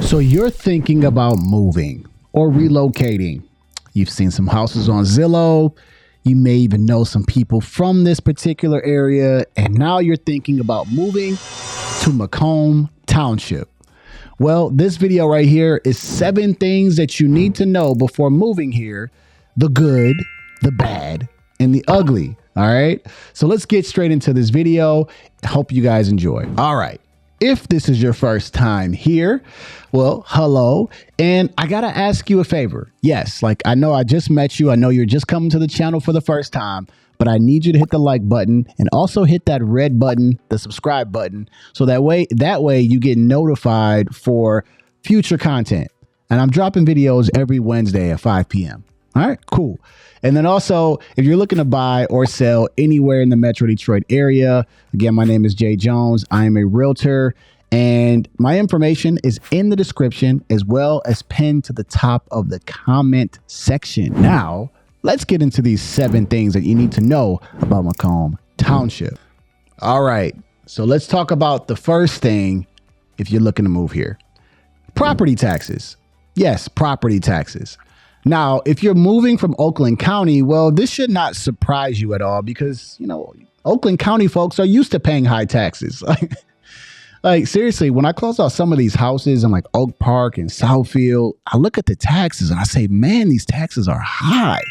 So you're thinking about moving or relocating. You've seen some houses on Zillow. You may even know some people from this particular area. And now you're thinking about moving to Macomb Township. Well, this video right here is 7 things that you need to know before moving here. The good, the bad, and the ugly. All right. So let's get straight into this video. Hope you guys enjoy. All right. If this is your first time here, well, hello. And I got to ask you a favor. Yes, like I know I just met you. I know you're just coming to the channel for the first time, but I need you to hit the like button and also hit that red button, the subscribe button. So that way you get notified for future content. And I'm dropping videos every Wednesday at 5 p.m. All right, cool. And then also, if you're looking to buy or sell anywhere in the Metro Detroit area, again, my name is Jay Jones. I am a realtor, and my information is in the description as well as pinned to the top of the comment section. Now, let's get into these 7 things that you need to know about Macomb Township. All right, so let's talk about the first thing if you're looking to move here. Property taxes. Yes, property taxes. Now, if you're moving from Oakland County, well, this should not surprise you at all because, you know, Oakland County folks are used to paying high taxes. Like seriously, when I close out some of these houses in like Oak Park and Southfield, I look at the taxes and I say, man, these taxes are high,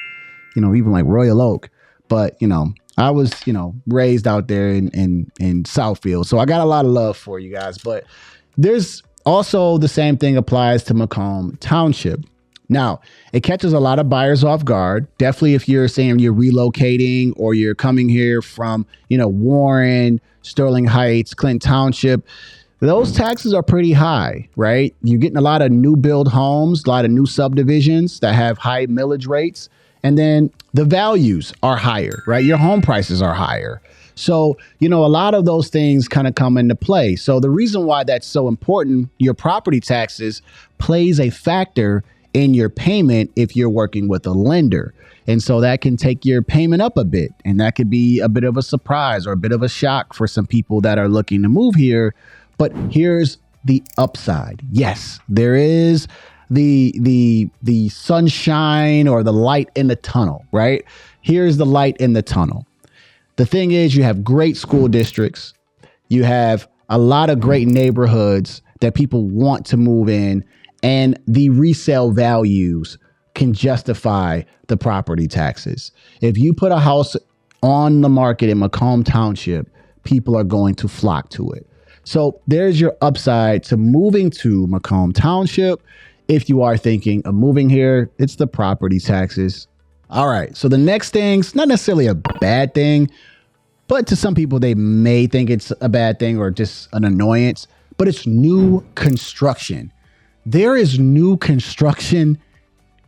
you know, even like Royal Oak. But, you know, I was, you know, raised out there in Southfield. So I got a lot of love for you guys. But there's also the same thing applies to Macomb Township. Now, it catches a lot of buyers off guard. Definitely if you're saying you're relocating or you're coming here from, you know, Warren, Sterling Heights, Clinton Township, those taxes are pretty high, right? You're getting a lot of new build homes, a lot of new subdivisions that have high millage rates. And then the values are higher, right? Your home prices are higher. So, you know, a lot of those things kind of come into play. So the reason why that's so important, your property taxes plays a factor in your payment if you're working with a lender. And so that can take your payment up a bit. And that could be a bit of a surprise or a bit of a shock for some people that are looking to move here. But here's the upside. Yes, there is the sunshine or the light in the tunnel, right? Here's the light in the tunnel. The thing is, you have great school districts. You have a lot of great neighborhoods that people want to move in. And the resale values can justify the property taxes. If you put a house on the market in Macomb Township, people are going to flock to it. So there's your upside to moving to Macomb Township. If you are thinking of moving here, it's the property taxes. All right. So the next thing's not necessarily a bad thing, but to some people, they may think it's a bad thing or just an annoyance, but it's new construction. There is new construction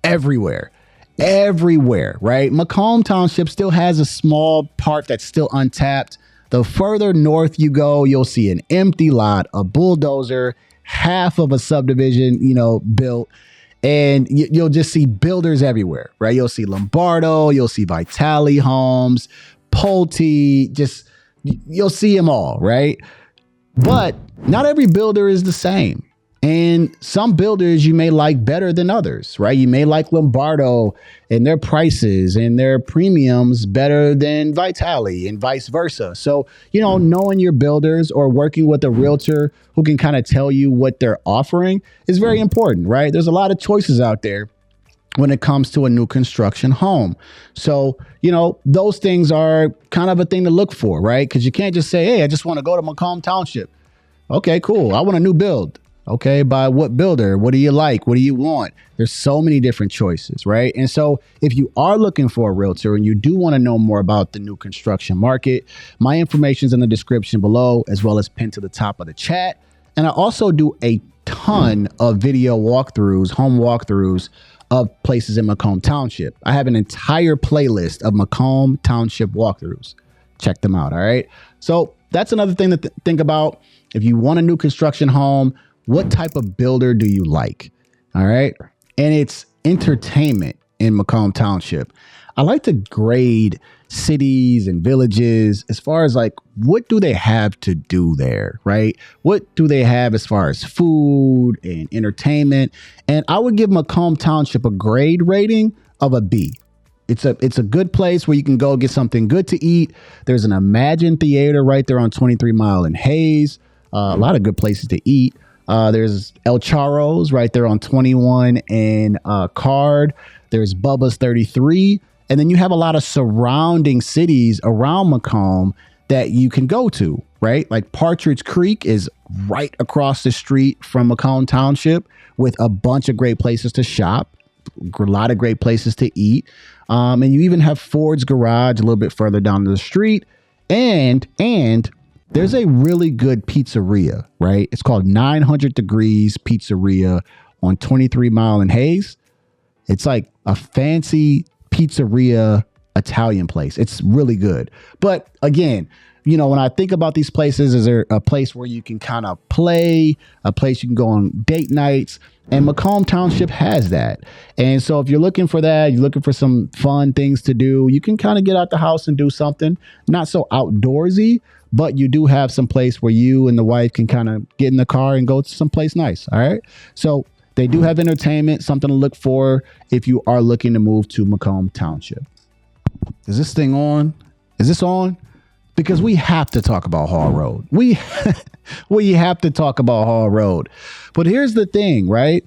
everywhere, right? Macomb Township still has a small part that's still untapped. The further north you go, you'll see an empty lot, a bulldozer, half of a subdivision, you know, built, and you'll just see builders everywhere, right? You'll see Lombardo, you'll see Vitale Homes, Pulte, just you'll see them all, right? But not every builder is the same. And some builders you may like better than others, right? You may like Lombardo and their prices and their premiums better than Vitale and vice versa. So, you know, knowing your builders or working with a realtor who can kind of tell you what they're offering is very important, right? There's a lot of choices out there when it comes to a new construction home. So, you know, those things are kind of a thing to look for, right? Because you can't just say, hey, I just want to go to Macomb Township. Okay, cool. I want a new build. Okay, by what builder? What do you like? What do you want? There's so many different choices, right? And so if you are looking for a realtor and you do want to know more about the new construction market, my information is in the description below, as well as pinned to the top of the chat. And I also do a ton of video walkthroughs, home walkthroughs of places in Macomb Township. I have an entire playlist of Macomb Township walkthroughs. Check them out, all right? So that's another thing to think about. If you want a new construction home, what type of builder do you like? All right. And it's entertainment in Macomb Township. I like to grade, cities and villages as far as like, what do they have to do there, right? What do they have as far as food and entertainment? And I would give Macomb Township a grade rating of a B. It's a good place where you can go get something good to eat. There's an Imagine Theater right there on 23 Mile and Hayes. A lot of good places to eat. There's El Charro's right there on 21 and Card. There's Bubba's 33. And then you have a lot of surrounding cities around Macomb that you can go to, right? Like Partridge Creek is right across the street from Macomb Township with a bunch of great places to shop, a lot of great places to eat. And you even have Ford's Garage a little bit further down the street. And there's a really good pizzeria, right? It's called 900 Degrees Pizzeria on 23 Mile and Hayes. It's like a fancy pizzeria Italian place. It's really good. But again, you know, when I think about these places, is there a place where you can kind of play, a place you can go on date nights? And Macomb Township has that. And so if you're looking for that, you're looking for some fun things to do, you can kind of get out the house and do something not so outdoorsy, but you do have some place where you and the wife can kind of get in the car and go to some place nice. All right. So they do have entertainment, something to look for if you are looking to move to Macomb Township. Is this thing on? Is this on? Because we have to talk about Hall Road. We have to talk about Hall Road. But here's the thing, right?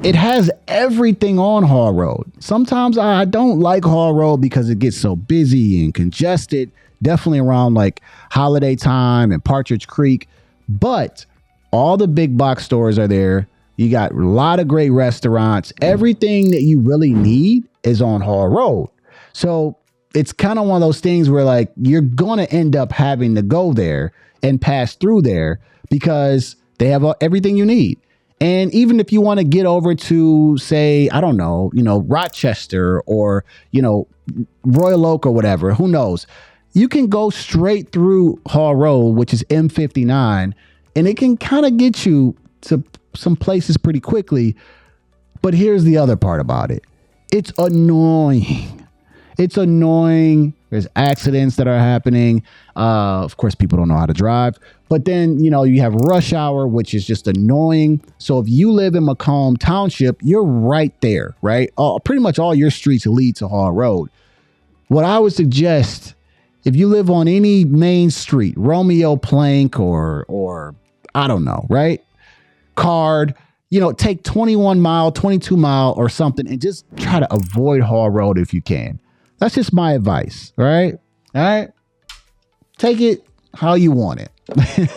It has everything on Hall Road. Sometimes I don't like Hall Road because it gets so busy and congested, definitely around like holiday time and Partridge Creek. But all the big box stores are there. You got a lot of great restaurants. Everything that you really need is on Hall Road. So it's kind of one of those things where like you're going to end up having to go there and pass through there because they have everything you need. And even if you want to get over to, say, I don't know, Rochester or, Royal Oak or whatever, who knows, you can go straight through Hall Road, which is M59, and it can kind of get you to some places pretty quickly. But here's the other part about it. It's annoying. It's annoying. There's accidents that are happening. Of course, people don't know how to drive. But then, you have rush hour, which is just annoying. So if you live in Macomb Township, you're right there, right? Pretty much all your streets lead to Hall Road. What I would suggest, if you live on any main street, Romeo Plank or I don't know, right? Card, take 21 mile, 22 mile or something and just try to avoid Hall Road if you can. That's just my advice. All right. Take it how you want it. I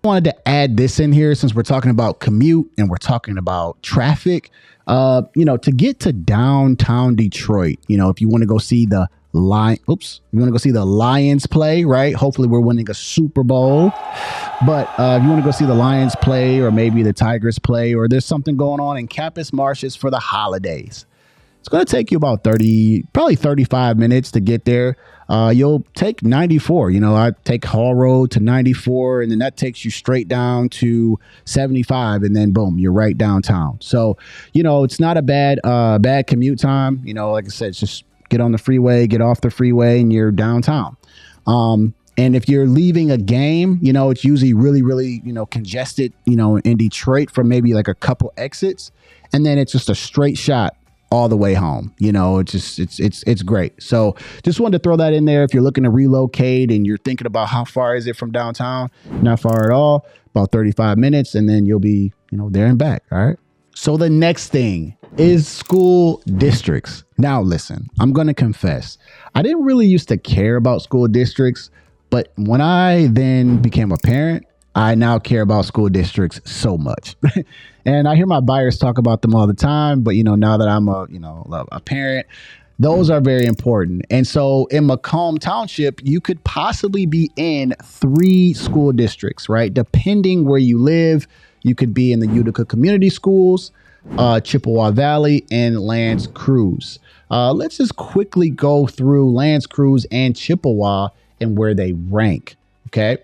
wanted to add this in here since we're talking about commute and we're talking about traffic. To get to downtown Detroit, if you want to go see the Lions play, right? Hopefully we're winning a Super Bowl. But if you want to go see the Lions play or maybe the Tigers play or there's something going on in Campus Martius for the holidays, it's going to take you about probably 35 minutes to get there. You'll take 94. I take Hall Road to 94 and then that takes you straight down to 75 and then boom, you're right downtown. So, it's not a bad commute time. Like I said, it's just get on the freeway, get off the freeway and you're downtown. And if you're leaving a game, it's usually really, really, congested, in Detroit from maybe like a couple exits. And then it's just a straight shot all the way home. It's great. So just wanted to throw that in there. If you're looking to relocate and you're thinking about how far is it from downtown, not far at all, about 35 minutes, and then you'll be, there and back. All right. So the next thing is school districts. Now, listen, I'm going to confess, I didn't really used to care about school districts, but when I then became a parent, I now care about school districts so much. And I hear my buyers talk about them all the time. But, now that I'm a parent, those are very important. And so in Macomb Township, you could possibly be in 3 school districts, right? Depending where you live, you could be in the Utica Community Schools, Chippewa Valley, and L'Anse Creuse. Let's just quickly go through L'Anse Creuse and Chippewa and where they rank. Okay.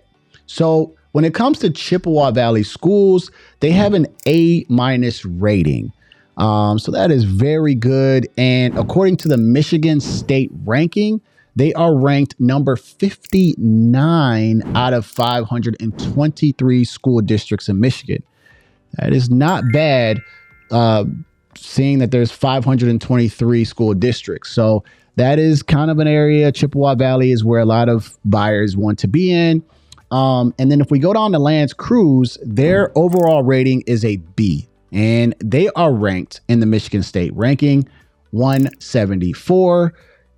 So when it comes to Chippewa Valley schools, they have an A- rating. So that is very good. And according to the Michigan State ranking, They are ranked number 59 out of 523 school districts in Michigan. That is not bad, seeing that there's 523 school districts. So that is kind of an area. Chippewa Valley is where a lot of buyers want to be in. And then if we go down to Lance Cruise, their overall rating is a B. And they are ranked in the Michigan State ranking 174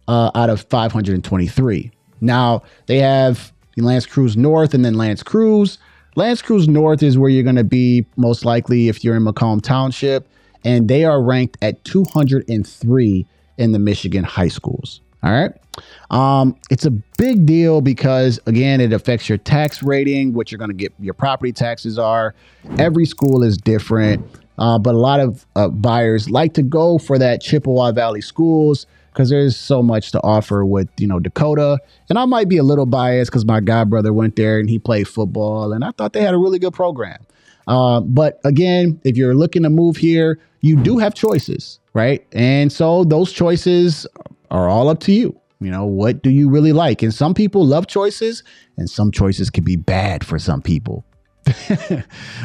out of 523. Now, they have Lance Cruise North and then Lance Cruise. Lance Cruise North is where you're going to be most likely if you're in Macomb Township. And they are ranked at 203 in the Michigan high schools. All right. It's a big deal because, again, it affects your tax rating, what you're going to get, your property taxes are. Every school is different. But a lot of buyers like to go for that Chippewa Valley schools because there's so much to offer with, Dakota. And I might be a little biased because my godbrother went there and he played football and I thought they had a really good program. But again, if you're looking to move here, you do have choices, right? And so those choices are all up to you. What do you really like? And some people love choices and some choices can be bad for some people.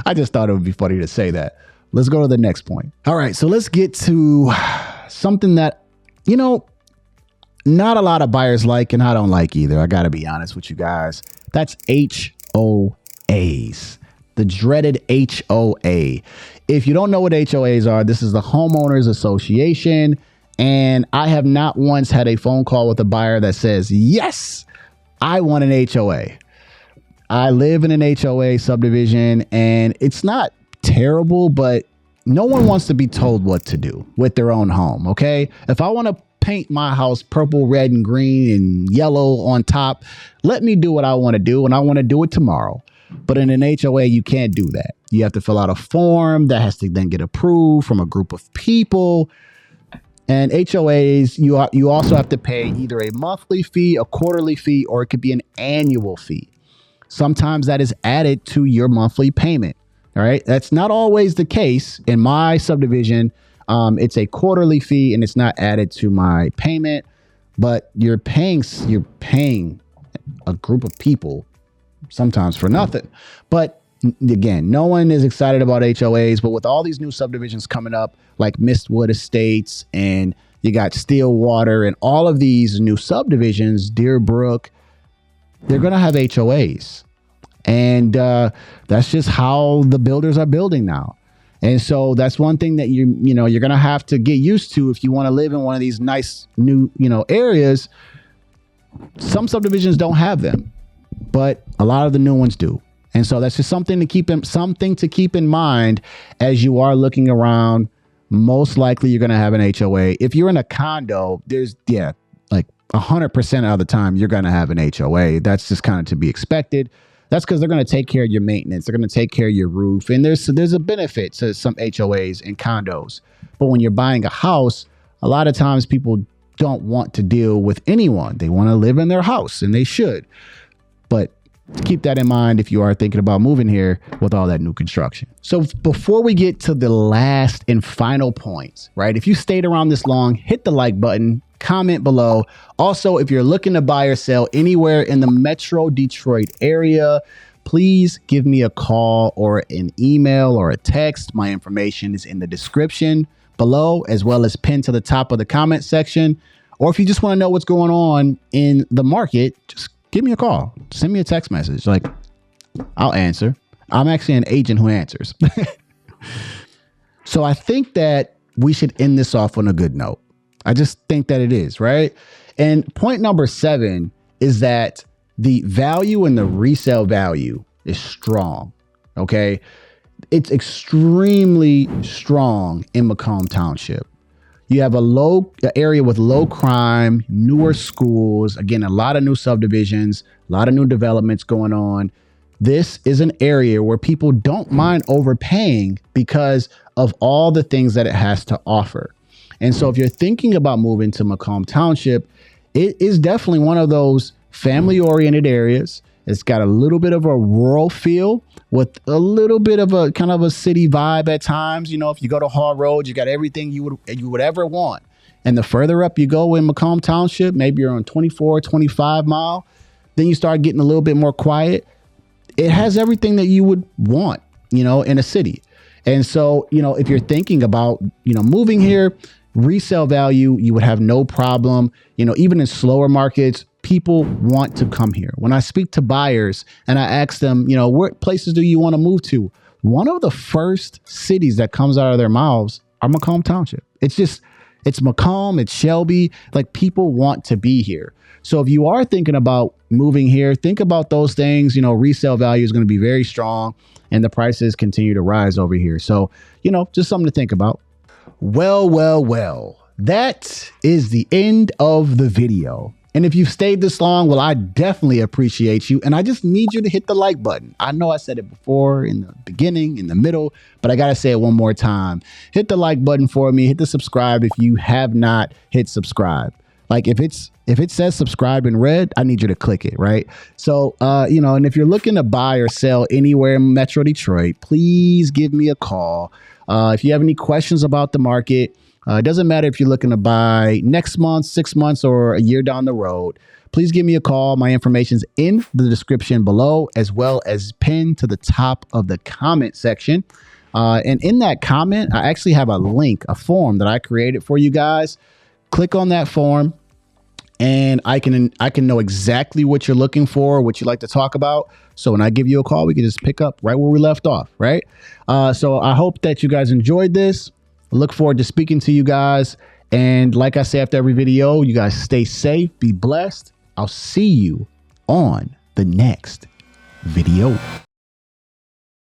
I just thought it would be funny to say that. Let's go to the next point. All right. So let's get to something that, not a lot of buyers like, and I don't like either. I got to be honest with you guys. That's HOAs. The dreaded HOA. If you don't know what HOAs are, this is the Homeowners Association. And I have not once had a phone call with a buyer that says, yes, I want an HOA. I live in an HOA subdivision and it's not terrible, but no one wants to be told what to do with their own home. Okay. If I want to paint my house purple, red, and green and yellow on top, let me do what I want to do. And I want to do it tomorrow. But in an HOA, you can't do that. You have to fill out a form that has to then get approved from a group of people. And HOAs, you also have to pay either a monthly fee, a quarterly fee, or it could be an annual fee. Sometimes that is added to your monthly payment. All right. That's not always the case. In my subdivision, it's a quarterly fee and it's not added to my payment, but you're paying a group of people sometimes for nothing. But again, no one is excited about HOAs, but with all these new subdivisions coming up like Mistwood Estates and you got Stillwater and all of these new subdivisions, Deerbrook, they're going to have HOAs. And that's just how the builders are building now. And so that's one thing that you're going to have to get used to if you want to live in one of these nice new, areas. Some subdivisions don't have them, but a lot of the new ones do. And so that's just something to keep in mind as you are looking around. Most likely you're going to have an HOA. If you're in a condo, like 100% of the time you're going to have an HOA. That's just kind of to be expected. That's because they're going to take care of your maintenance. They're going to take care of your roof. And there's a benefit to some HOAs and condos. But when you're buying a house, a lot of times people don't want to deal with anyone. They want to live in their house, and they should. But keep that in mind if you are thinking about moving here with all that new construction. So before we get to the last and final points, right? If you stayed around this long, hit the like button, comment below. Also, if you're looking to buy or sell anywhere in the Metro Detroit area, please give me a call or an email or a text. My information is in the description below, as well as pinned to the top of the comment section. Or if you just want to know what's going on in the market, just give me a call. Send me a text message. Like, I'll answer. I'm actually an agent who answers. So I think that we should end this off on a good note. I just think that it is, right? And point number 7 is that the value and the resale value is strong. Okay. It's extremely strong in Macomb Township. You have an area with low crime, newer schools, again, a lot of new subdivisions, a lot of new developments going on. This is an area where people don't mind overpaying because of all the things that it has to offer. And so if you're thinking about moving to Macomb Township, it is definitely one of those family-oriented areas. It's got a little bit of a rural feel with a little bit of a kind of a city vibe at times. If you go to Hall Road, you got everything you would ever want. And the further up you go in Macomb Township, maybe you're on 24, 25 mile, then you start getting a little bit more quiet. It has everything that you would want, in a city. And so, if you're thinking about, moving here, resale value, you would have no problem. Even in slower markets, people want to come here. When I speak to buyers and I ask them, what places do you want to move to? One of the first cities that comes out of their mouths are Macomb Township. It's Macomb, it's Shelby. Like, people want to be here. So if you are thinking about moving here, think about those things. Resale value is going to be very strong and the prices continue to rise over here. So, just something to think about. Well, that is the end of the video. And if you've stayed this long, well, I definitely appreciate you. And I just need you to hit the like button. I know I said it before in the beginning, in the middle, but I got to say it one more time. Hit the like button for me. Hit the subscribe if you have not hit subscribe. Like, if it says subscribe in red, I need you to click it, right? So, and if you're looking to buy or sell anywhere in Metro Detroit, please give me a call. If you have any questions about the market, it doesn't matter if you're looking to buy next month, 6 months, or a year down the road, please give me a call. My information's in the description below, as well as pinned to the top of the comment section. And in that comment, I actually have a link, a form that I created for you guys. Click on that form and I can know exactly what you're looking for, what you like to talk about. So when I give you a call, we can just pick up right where we left off, right? So I hope that you guys enjoyed this. I look forward to speaking to you guys. And like I say after every video, you guys stay safe, be blessed. I'll see you on the next video.